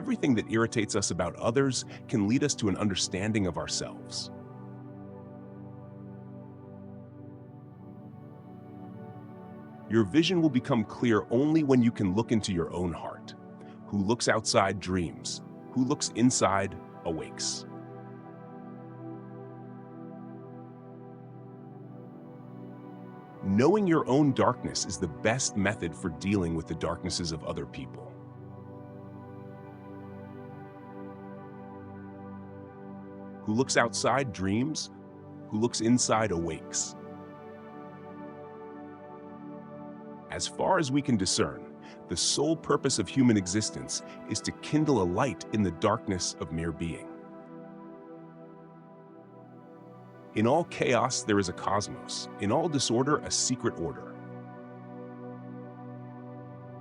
everything that irritates us about others can lead us to an understanding of ourselves. Your vision will become clear only when you can look into your own heart. Who looks outside dreams. Who looks inside awakes. Knowing your own darkness is the best method for dealing with the darknesses of other people. Who looks outside dreams. Who looks inside awakes. As far as we can discern, the sole purpose of human existence is to kindle a light in the darkness of mere being. In all chaos, there is a cosmos. In all disorder, a secret order.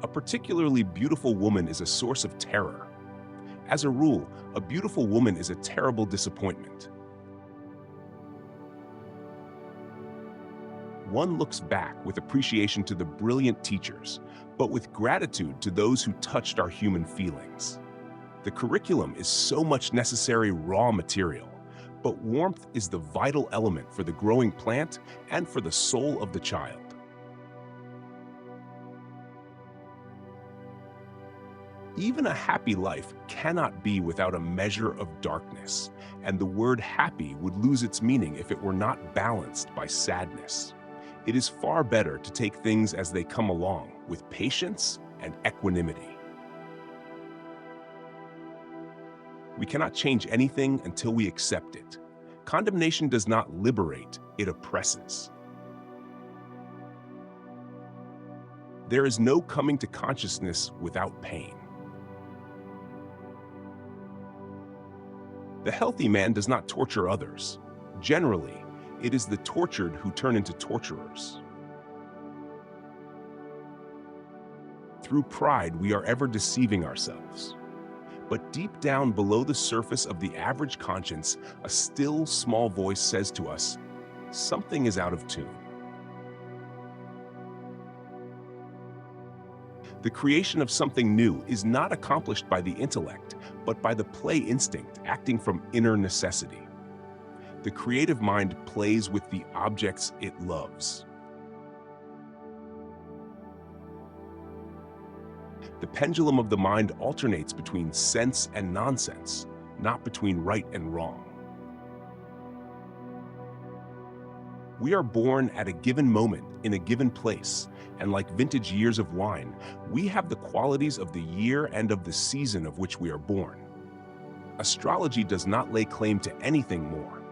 A particularly beautiful woman is a source of terror. As a rule, a beautiful woman is a terrible disappointment. One looks back with appreciation to the brilliant teachers, but with gratitude to those who touched our human feelings. The curriculum is so much necessary raw material, but warmth is the vital element for the growing plant and for the soul of the child. Even a happy life cannot be without a measure of darkness, and the word happy would lose its meaning if it were not balanced by sadness. It is far better to take things as they come along, with patience and equanimity. We cannot change anything until we accept it. Condemnation does not liberate, it oppresses. There is no coming to consciousness without pain. The healthy man does not torture others. Generally, it is the tortured who turn into torturers. Through pride, we are ever deceiving ourselves. But deep down below the surface of the average conscience, a still, small voice says to us, something is out of tune. The creation of something new is not accomplished by the intellect, but by the play instinct acting from inner necessity. The creative mind plays with the objects it loves. The pendulum of the mind alternates between sense and nonsense, not between right and wrong. We are born at a given moment in a given place, and like vintage years of wine, we have the qualities of the year and of the season of which we are born. Astrology does not lay claim to anything more.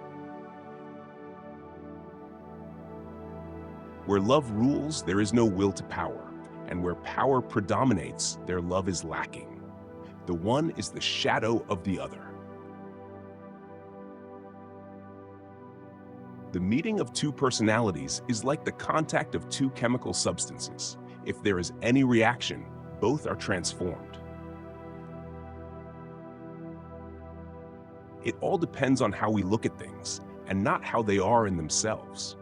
Where love rules, there is no will to power, and where power predominates, their love is lacking. The one is the shadow of the other. The meeting of two personalities is like the contact of two chemical substances. If there is any reaction, both are transformed. It all depends on how we look at things, and not how they are in themselves.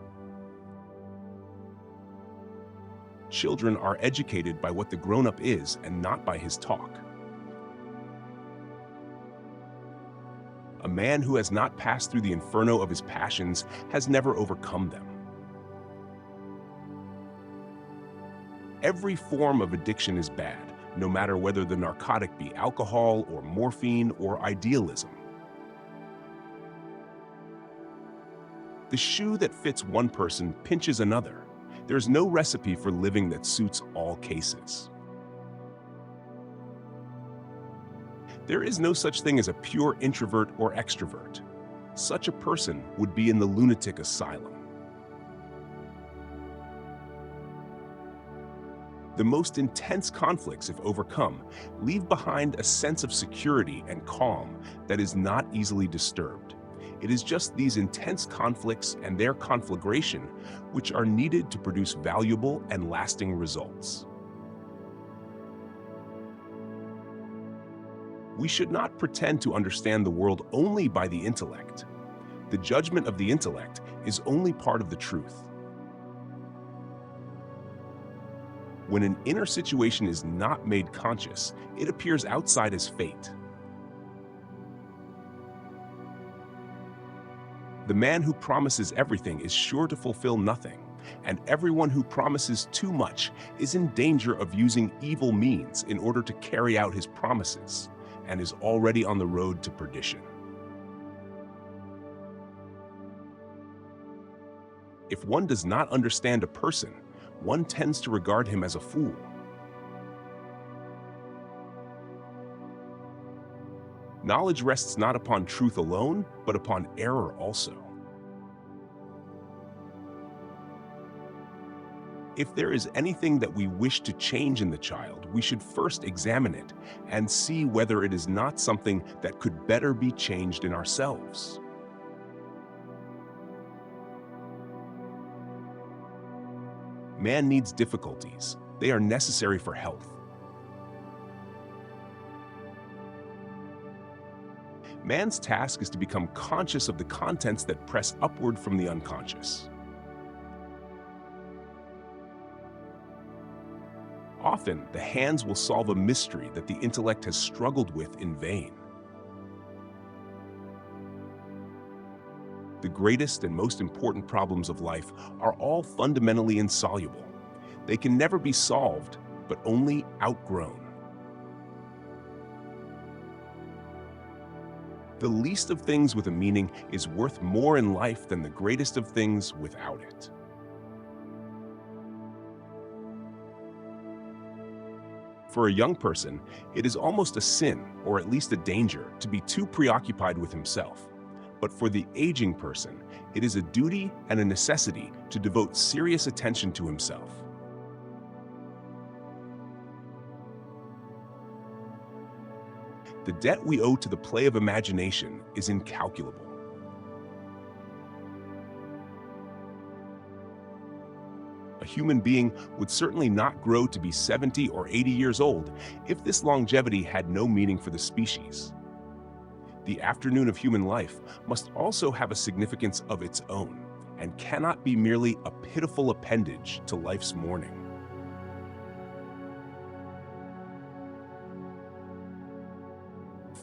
Children are educated by what the grown-up is and not by his talk. A man who has not passed through the inferno of his passions has never overcome them. Every form of addiction is bad, no matter whether the narcotic be alcohol or morphine or idealism. The shoe that fits one person pinches another. There's no recipe for living that suits all cases. There is no such thing as a pure introvert or extrovert. Such a person would be in the lunatic asylum. The most intense conflicts, if overcome, leave behind a sense of security and calm that is not easily disturbed. It is just these intense conflicts and their conflagration which are needed to produce valuable and lasting results. We should not pretend to understand the world only by the intellect. The judgment of the intellect is only part of the truth. When an inner situation is not made conscious, it appears outside as fate. The man who promises everything is sure to fulfill nothing, and everyone who promises too much is in danger of using evil means in order to carry out his promises, and is already on the road to perdition. If one does not understand a person, one tends to regard him as a fool. Knowledge rests not upon truth alone, but upon error also. If there is anything that we wish to change in the child, we should first examine it and see whether it is not something that could better be changed in ourselves. Man needs difficulties. They are necessary for health. Man's task is to become conscious of the contents that press upward from the unconscious. Often, the hands will solve a mystery that the intellect has struggled with in vain. The greatest and most important problems of life are all fundamentally insoluble. They can never be solved, but only outgrown. The least of things with a meaning is worth more in life than the greatest of things without it. For a young person, it is almost a sin, or at least a danger, to be too preoccupied with himself. But for the aging person, it is a duty and a necessity to devote serious attention to himself. The debt we owe to the play of imagination is incalculable. A human being would certainly not grow to be 70 or 80 years old if this longevity had no meaning for the species. The afternoon of human life must also have a significance of its own and cannot be merely a pitiful appendage to life's morning.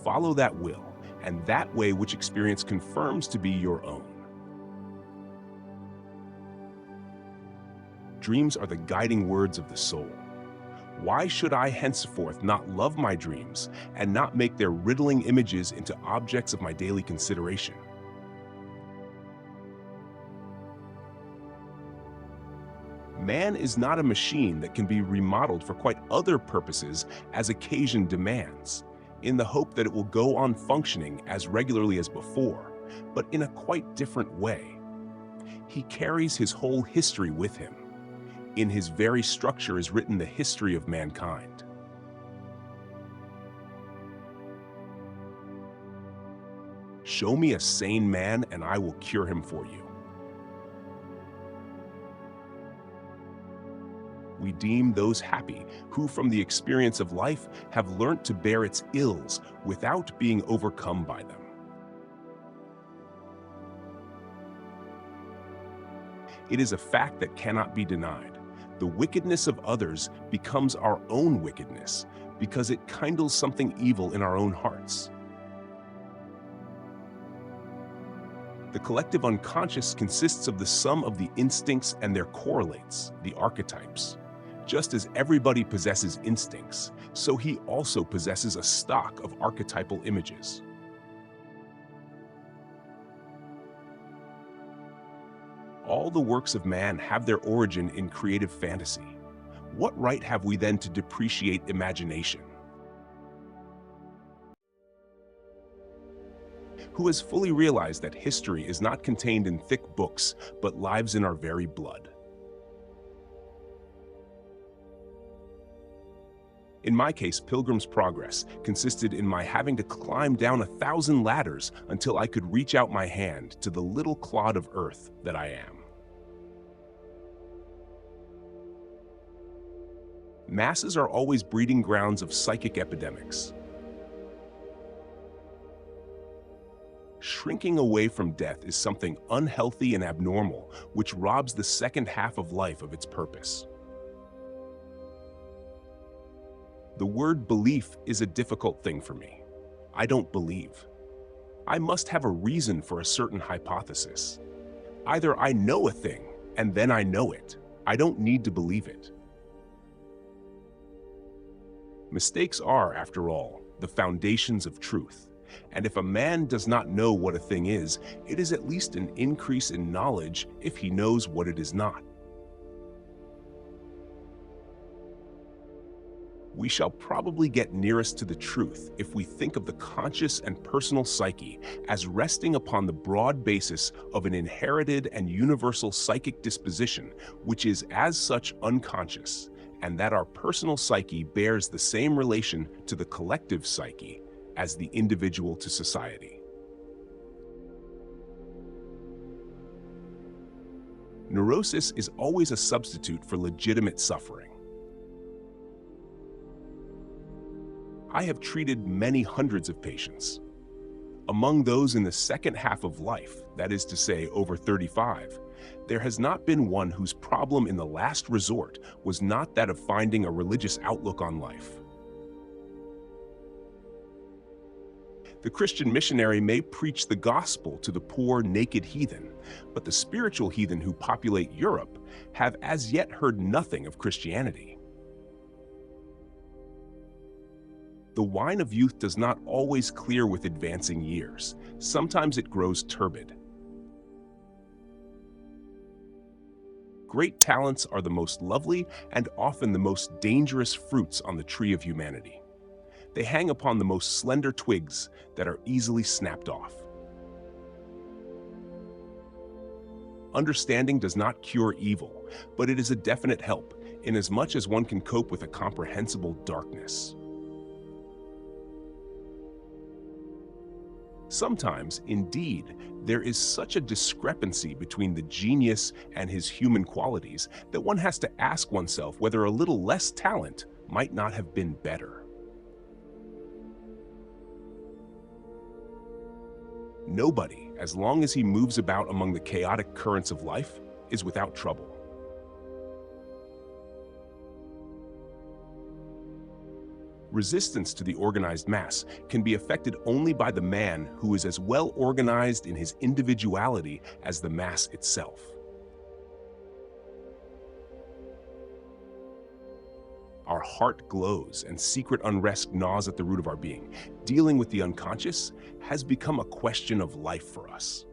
Follow that will, and that way which experience confirms to be your own. Dreams are the guiding words of the soul. Why should I henceforth not love my dreams and not make their riddling images into objects of my daily consideration? Man is not a machine that can be remodeled for quite other purposes as occasion demands, in the hope that it will go on functioning as regularly as before, but in a quite different way. He carries his whole history with him. In his very structure is written the history of mankind. Show me a sane man and I will cure him for you. We deem those happy who, from the experience of life, have learnt to bear its ills without being overcome by them. It is a fact that cannot be denied. The wickedness of others becomes our own wickedness because it kindles something evil in our own hearts. The collective unconscious consists of the sum of the instincts and their correlates, the archetypes. Just as everybody possesses instincts, so he also possesses a stock of archetypal images. All the works of man have their origin in creative fantasy. What right have we then to depreciate imagination? Who has fully realized that history is not contained in thick books, but lives in our very blood? In my case, Pilgrim's Progress consisted in my having to climb down 1,000 ladders until I could reach out my hand to the little clod of earth that I am. Masses are always breeding grounds of psychic epidemics. Shrinking away from death is something unhealthy and abnormal, which robs the second half of life of its purpose. The word belief is a difficult thing for me. I don't believe. I must have a reason for a certain hypothesis. Either I know a thing, and then I know it. I don't need to believe it. Mistakes are, after all, the foundations of truth. And if a man does not know what a thing is, it is at least an increase in knowledge if he knows what it is not. We shall probably get nearest to the truth if we think of the conscious and personal psyche as resting upon the broad basis of an inherited and universal psychic disposition, which is as such unconscious, and that our personal psyche bears the same relation to the collective psyche as the individual to society. Neurosis is always a substitute for legitimate suffering. I have treated many hundreds of patients. Among those in the second half of life, that is to say, over 35, there has not been one whose problem in the last resort was not that of finding a religious outlook on life. The Christian missionary may preach the gospel to the poor, naked heathen, but the spiritual heathen who populate Europe have as yet heard nothing of Christianity. The wine of youth does not always clear with advancing years. Sometimes it grows turbid. Great talents are the most lovely and often the most dangerous fruits on the tree of humanity. They hang upon the most slender twigs that are easily snapped off. Understanding does not cure evil, but it is a definite help, inasmuch as one can cope with a comprehensible darkness. Sometimes, indeed, there is such a discrepancy between the genius and his human qualities that one has to ask oneself whether a little less talent might not have been better. Nobody, as long as he moves about among the chaotic currents of life, is without trouble. Resistance to the organized mass can be effected only by the man who is as well organized in his individuality as the mass itself. Our heart glows and secret unrest gnaws at the root of our being. Dealing with the unconscious has become a question of life for us.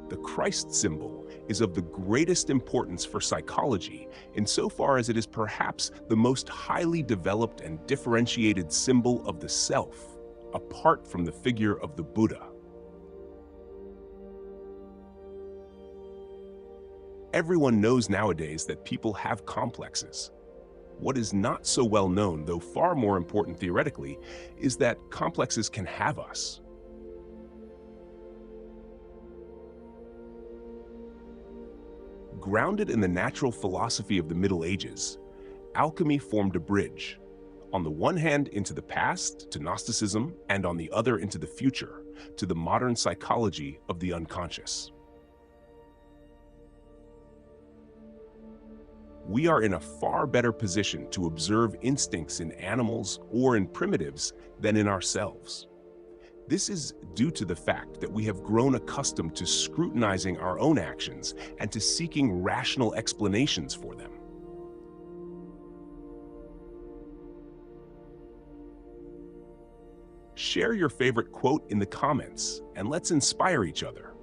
The Christ symbol is of the greatest importance for psychology insofar as it is perhaps the most highly developed and differentiated symbol of the self, apart from the figure of the Buddha. Everyone knows nowadays that people have complexes. What is not so well known, though far more important theoretically, is that complexes can have us. Grounded in the natural philosophy of the Middle Ages, alchemy formed a bridge, on the one hand into the past, to Gnosticism, and on the other into the future, to the modern psychology of the unconscious. We are in a far better position to observe instincts in animals or in primitives than in ourselves. This is due to the fact that we have grown accustomed to scrutinizing our own actions and to seeking rational explanations for them. Share your favorite quote in the comments and let's inspire each other.